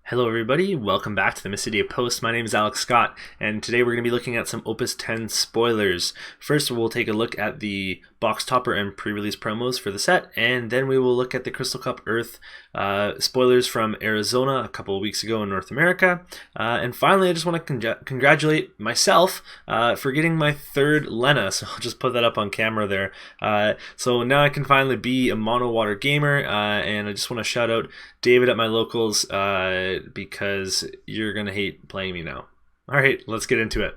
Hello everybody, welcome back to the Mysidia Post. My name is Alex Scott, and today we're going to be looking at some Opus X spoilers. First, we'll take a look at the box topper and pre-release promos for the set, and then we will look at the Crystal Cup Earth spoilers from Arizona a couple of weeks ago in North America. And finally, I just want to congratulate myself for getting my third Lena, so I'll just put that up on camera there. So now I can finally be a mono water gamer, and I just want to shout out David at my locals because you're going to hate playing me now. Alright, let's get into it.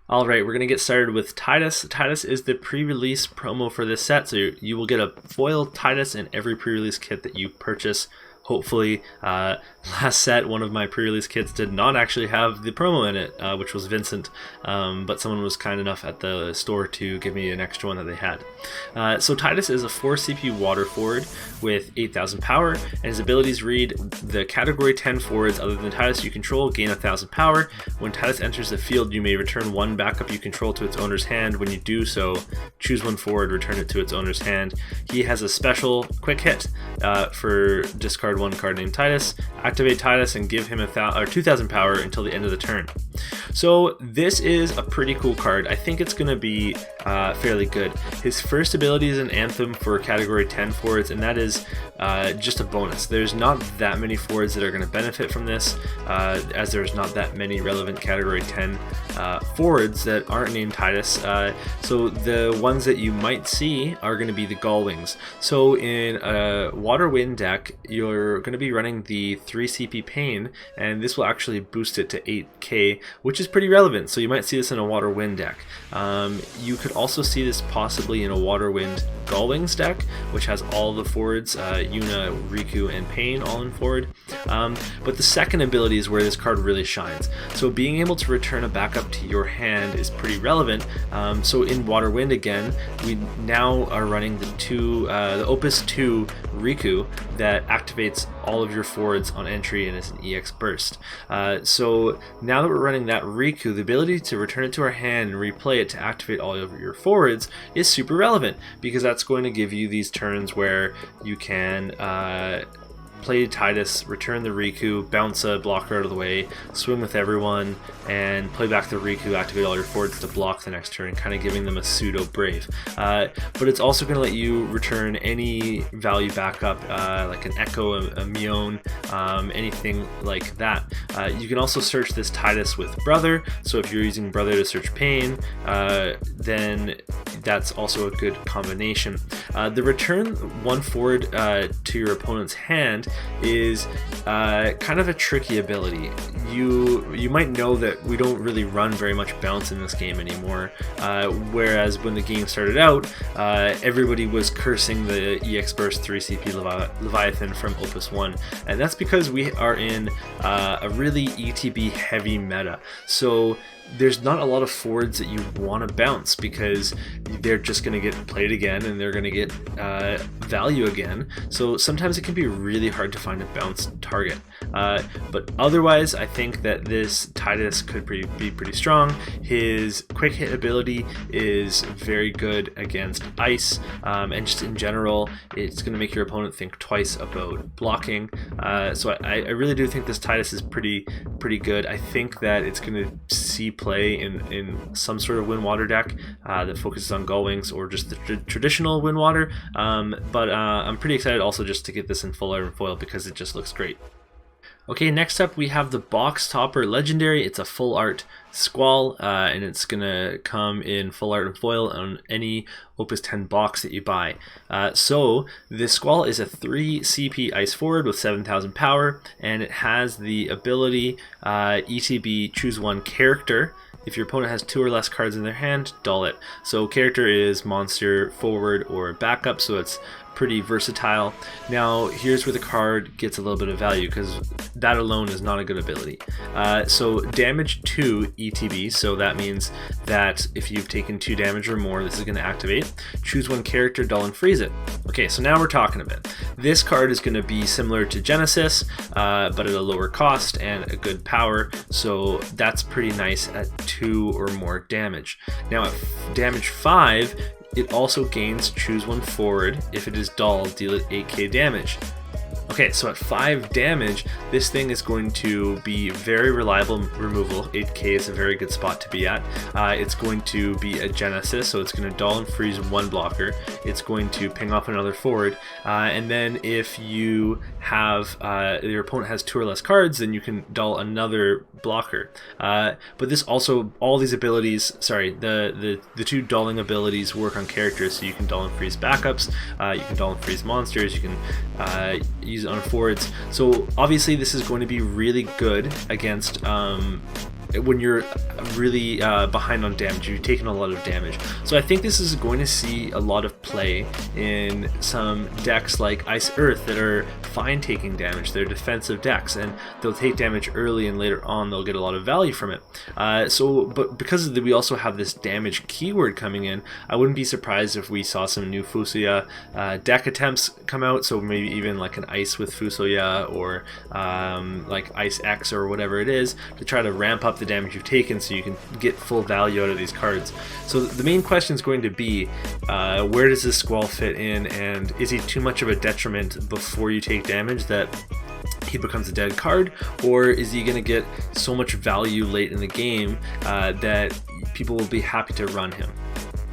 Alright, we're going to get started with Titus. Titus is the pre-release promo for this set, so you will get a foil Titus in every pre-release kit that you purchase. Hopefully, last set, one of my pre-release kits did not actually have the promo in it, which was Vincent, but someone was kind enough at the store to give me an extra one that they had. So Titus is a 4 CP water forward with 8,000 power, and his abilities read: the category 10 forwards other than Titus you control gain 1,000 power. When Titus enters the field, you may return one backup you control to its owner's hand. When you do so, choose one forward, return it to its owner's hand. He has a special quick hit for discard one card named Titus, activate Titus, and give him 2,000 power until the end of the turn. So this is a pretty cool card. I think it's going to be fairly good. His first ability is an Anthem for category 10 forwards, and that is just a bonus. There's not that many forwards that are going to benefit from this, as there's not that many relevant category 10 forwards that aren't named Titus. So the ones that you might see are going to be the Gullwings. So in a Water Wind deck, you're going to be running the 3 CP Pain, and this will actually boost it to 8k, which is pretty relevant. So you might see this in a Water Wind deck. You could also see this possibly in a Water Wind Gullwings deck, which has all the forwards, Yuna, Riku, and Pain all in forward. But the second ability is where this card really shines. So being able to return a backup to your hand is pretty relevant. So in Water Wind again, we now are running the Opus 2 Riku that activates all of your forwards on entry and is an EX burst. So now that we're running that Riku, the ability to return it to our hand and replay it to activate all of your forwards is super relevant, because that's going to give you these turns where you can play Titus, return the Riku, bounce a blocker out of the way, swim with everyone, and play back the Riku, activate all your forwards to block the next turn, kind of giving them a pseudo Brave. But it's also going to let you return any value backup, like an Echo, a Mion, anything like that. You can also search this Titus with Brother, so if you're using Brother to search Pain, then that's also a good combination. The return one forward to your opponent's hand is kind of a tricky ability. You might know that we don't really run very much bounce in this game anymore, whereas when the game started out, everybody was cursing the EX Burst 3 CP Leviathan from Opus 1, and that's because we are in a really ETB heavy meta. So there's not a lot of forwards that you want to bounce, because they're just going to get played again and they're going to get value again. So sometimes it can be really hard to find a bounce target. But otherwise, I think that this Titus could be pretty strong. His quick hit ability is very good against ice, and just in general, it's going to make your opponent think twice about blocking. So I really do think this Titus is pretty good. I think that it's going to see play in some sort of wind water deck that focuses on Gullwings, or just the traditional wind water. But I'm pretty excited also just to get this in full art and foil, because it just looks great. Okay, next up we have the box topper legendary. It's a full art Squall, and it's gonna come in full art and foil on any Opus 10 box that you buy. So this Squall is a 3 CP ice forward with 7,000 power, and it has the ability ETB choose one character. If your opponent has 2 or less cards in their hand, dull it. So character is monster, forward, or backup, so it's pretty versatile. Now here's where the card gets a little bit of value, because that alone is not a good ability. So damage 2 ETB, so that means that if you've taken 2 damage or more, this is going to activate. Choose one character, dull, and freeze it. Okay, so now we're talking a bit. This card is going to be similar to Genesis, but at a lower cost and a good power, so that's pretty nice at 2 or more damage. Now at damage 5, it also gains choose one forward. If it is dull, deal it 8k damage. Okay, so at 5 damage, this thing is going to be very reliable removal. 8k is a very good spot to be at. It's going to be a Genesis, so it's going to dull and freeze one blocker. It's going to ping off another forward, and then if you have your opponent has 2 or less cards, then you can dull another blocker. But this also, all these abilities, sorry, the 2 dulling abilities work on characters, so you can dull and freeze backups, you can dull and freeze monsters, you can use it on forwards. So obviously this is going to be really good against when you're really behind on damage, you're taking a lot of damage. So I think this is going to see a lot of play in some decks like Ice Earth that are fine taking damage. They're defensive decks, and they'll take damage early, and later on they'll get a lot of value from it. But because we also have this damage keyword coming in, I wouldn't be surprised if we saw some new Fusoya deck attempts come out. So maybe even like an Ice with Fusoya, or like Ice X or whatever it is, to try to ramp up the damage you've taken so you can get full value out of these cards. So the main question is going to be, where does this Squall fit in, and is he too much of a detriment before you take damage that he becomes a dead card, or is he going to get so much value late in the game that people will be happy to run him?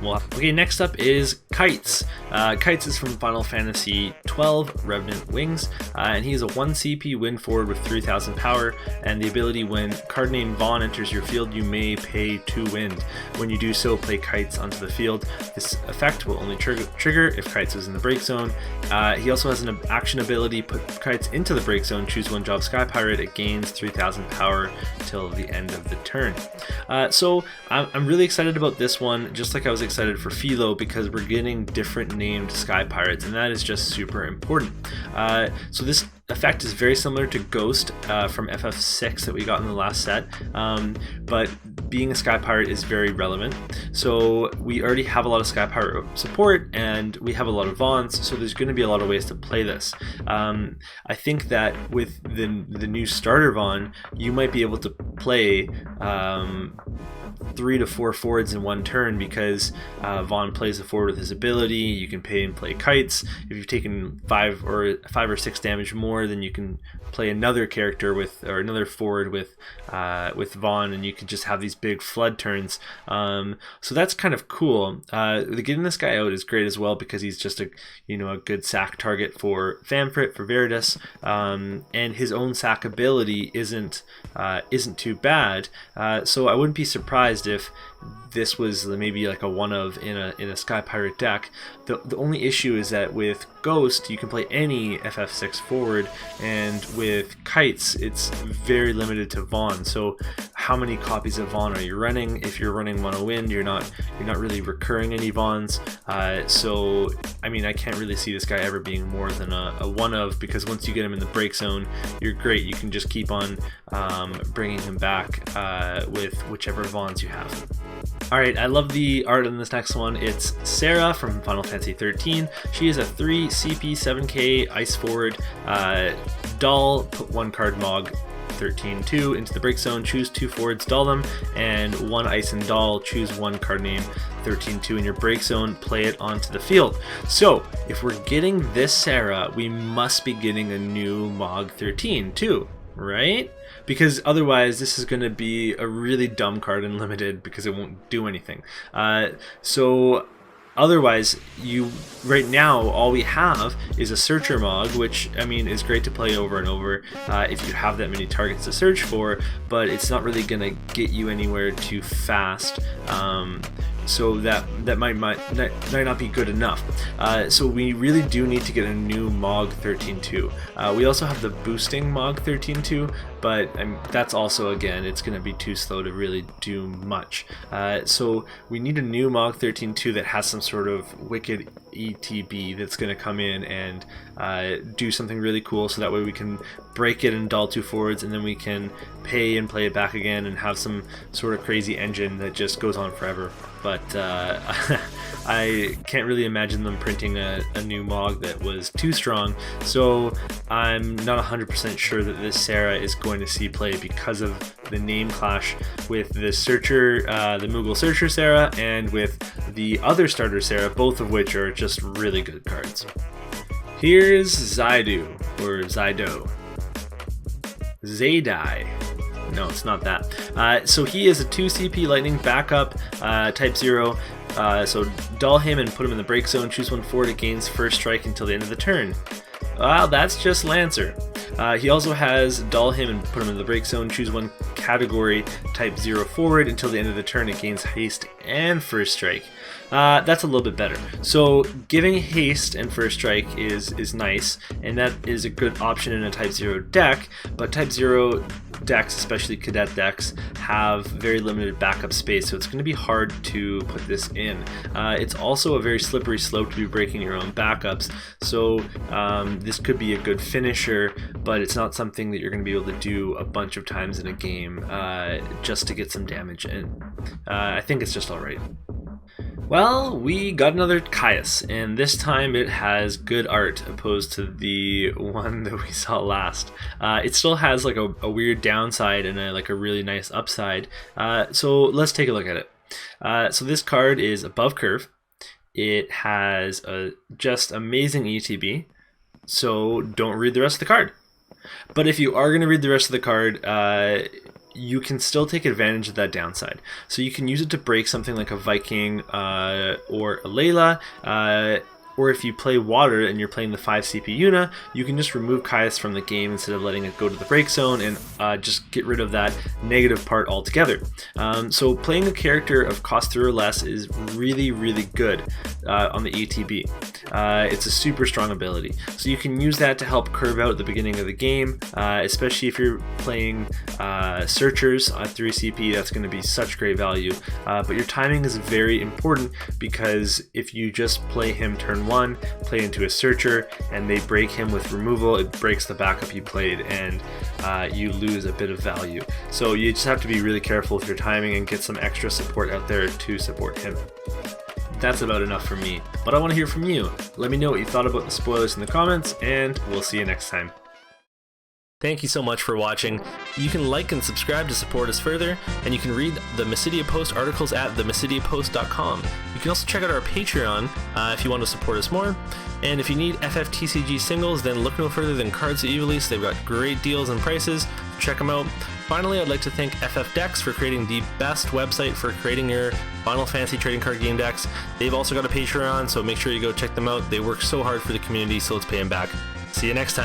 Well, okay, next up is Caius. Caius is from Final Fantasy XII Revenant Wings, and he is a 1 CP wind forward with 3000 power, and the ability, when card name Vaughn enters your field, you may pay 2 wind. When you do so, play Caius onto the field. This effect will only trigger if Caius is in the break zone. He also has an action ability, put Caius into the break zone, choose one job Sky Pirate, it gains 3000 power till the end of the turn. So I'm really excited about this one, just like I was excited for Philo, because we're getting different named Sky Pirates, and that is just super important. So this effect is very similar to Ghost from FF6 that we got in the last set, but being a Sky Pirate is very relevant. So we already have a lot of Sky Pirate support, and we have a lot of Vaughns, so there's going to be a lot of ways to play this. I think that with the new starter Vaughn, you might be able to play 3 to 4 forwards in one turn, because Vaughn plays the forward with his ability. You can pay and play Kites. If you've taken 5 or 6 damage more, then you can play another character with, or another forward with Vaughn, and you can just have these big flood turns. So that's kind of cool. Getting this guy out is great as well, because he's just a good sack target for Famfrit, for Veritas, and his own sack ability isn't too bad. So I wouldn't be surprised if this was maybe like a one of in a Sky Pirate deck. The only issue is that with Ghost you can play any FF6 forward, and with Kites it's very limited to Vaughn. So how many copies of Vaughn are you running? If you're running Mono Wind, you're not really recurring any Vaughns. So I mean, I can't really see this guy ever being more than a one of, because once you get him in the break zone, you're great. You can just keep on bringing him back with whichever Vaughns you have. Alright, I love the art in this next one. It's Sarah from Final Fantasy 13. She is a 3 CP 7k ice forward, dull, put 1 card Mog 13-2 into the break zone, choose 2 forwards, dull them, and 1 ice and dull, choose 1 card name 13-2 in your break zone, play it onto the field. So if we're getting this Sarah, we must be getting a new Mog 13 too, right? Because otherwise this is going to be a really dumb card in limited, because it won't do anything. So otherwise, right now all we have is a Searcher Mog, which I mean is great to play over and over if you have that many targets to search for, but it's not really going to get you anywhere too fast. So that might not be good enough. So we really do need to get a new Mog 13-2. We also have the boosting Mog 13-2, but that's also, again, it's going to be too slow to really do much. So we need a new Mog 13-2 that has some sort of wicked ETB that's going to come in and do something really cool, so that way we can break it and dull 2 forwards, and then we can pay and play it back again and have some sort of crazy engine that just goes on forever. But I can't really imagine them printing a new Mog that was too strong, so I'm not 100% sure that this Sarah is going to see play because of the name clash with the Searcher, the Moogle Searcher Sarah, and with the other starter Sarah, both of which are just really good cards. Here's Zaidu, or Zaido. Zaidai. No, it's not that. So he is a 2 CP Lightning backup, type 0. So dull him and put him in the break zone, choose one forward, it gains first strike until the end of the turn. Wow, that's just Lancer. He also has dull him and put him in the break zone, choose one category, type 0 forward, until the end of the turn it gains haste and first strike. That's a little bit better. So giving haste and first strike is nice, and that is a good option in a type 0 deck, but type 0 decks, especially cadet decks, have very limited backup space, so it's going to be hard to put this in. It's also a very slippery slope to be breaking your own backups, so this could be a good finisher, but it's not something that you're going to be able to do a bunch of times in a game just to get some damage in. I think it's just alright. Well, we got another Caius, and this time it has good art opposed to the one that we saw last. It still has like a weird downside and like a really nice upside, so let's take a look at it. So this card is above curve. It has a just amazing ETB, so don't read the rest of the card. But if you are going to read the rest of the card, you can still take advantage of that downside. So you can use it to break something like a Viking or a Layla, or if you play water and you're playing the 5 CP Yuna, you can just remove Caius from the game instead of letting it go to the break zone and just get rid of that negative part altogether. So playing a character of cost 3 or less is really, really good on the ETB. It's a super strong ability. So you can use that to help curve out the beginning of the game, especially if you're playing Searchers at 3 CP, that's going to be such great value. But your timing is very important, because if you just play him turn 1, play into a Searcher, and they break him with removal, it breaks the backup you played, and you lose a bit of value. So you just have to be really careful with your timing and get some extra support out there to support him. That's about enough for me, but I want to hear from you. Let me know what you thought about the spoilers in the comments, and we'll see you next time. Thank you so much for watching. You can like and subscribe to support us further, and you can read the Mysidia Post articles at themysidiapost.com. You can also check out our Patreon if you want to support us more. And if you need FFTCG singles, then look no further than Cards That You Release. They've got great deals and prices. Check them out. Finally, I'd like to thank FF Decks for creating the best website for creating your Final Fantasy trading card game decks. They've also got a Patreon, so make sure you go check them out. They work so hard for the community, so let's pay them back. See you next time.